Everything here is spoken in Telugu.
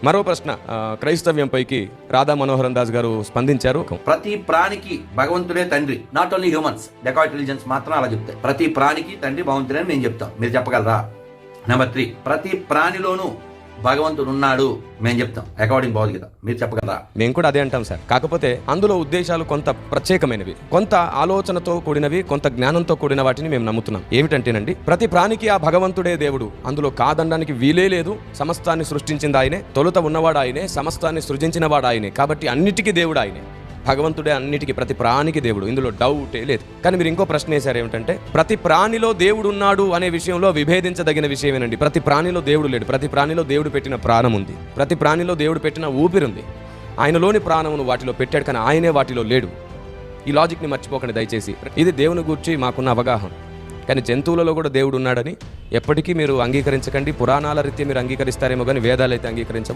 మరో ప్రశ్న క్రైస్తవ్యంపైకి రాధా మనోహరన్ దాస్ గారు స్పందించారు. ప్రతి ప్రాణికి భగవంతుడే తండ్రి, not only humans. Dacoit religions మాత్రం అలా చెప్తాయి. ప్రతి ప్రాణికి తండ్రి భగవంతుడే అని మేము చెప్తాం, మీరు చెప్పగలరా? నెంబర్ 3, ప్రతి ప్రాణిలోనూ భగవంతుడు ఉన్నాడు మేము చెప్తాం అకార్డింగ్ భగవద్గీత, మీరు చెప్పగలరా? మేము కూడా అదే అంటాం సార్. కాకపోతే అందులో ఉద్దేశాలు కొంత ప్రత్యేకమైనవి, కొంత ఆలోచనతో కూడినవి, కొంత జ్ఞానంతో కూడిన వాటిని మేము నమ్ముతున్నాం. ఏమిటంటేనండి, ప్రతి ప్రాణికి ఆ భగవంతుడే దేవుడు, అందులో కాదనడానికి వీలే లేదు. సమస్తాన్ని సృష్టించింది ఆయనే, తొలుత ఉన్నవాడు ఆయనే, సమస్తాన్ని సృజించిన వాడు ఆయనే, కాబట్టి అన్నిటికీ దేవుడు ఆయనే. భగవంతుడే అన్నిటికీ, ప్రతి ప్రాణికి దేవుడు, ఇందులో డౌటే లేదు. కానీ మీరు ఇంకో ప్రశ్న వేశారు, ఏమిటంటే ప్రతి ప్రాణిలో దేవుడు ఉన్నాడు అనే విషయంలో విభేదించదగిన విషయమేనండి. ప్రతి ప్రాణిలో దేవుడు లేడు. ప్రతి ప్రాణిలో దేవుడు పెట్టిన ప్రాణం ఉంది, ప్రతి ప్రాణిలో దేవుడు పెట్టిన ఊపిరి ఉంది. ఆయనలోని ప్రాణమును వాటిలో పెట్టాడు, కానీ ఆయనే వాటిలో లేడు. ఈ లాజిక్ని మర్చిపోకండి దయచేసి. ఇది దేవుని గురించి మాకున్న అవగాహన. కానీ జంతువులలో కూడా దేవుడు ఉన్నాడని ఎప్పటికీ మీరు అంగీకరించకండి. పురాణాల రీత్యా మీరు అంగీకరిస్తారేమో కానీ వేదాలు అయితే అంగీకరించవు.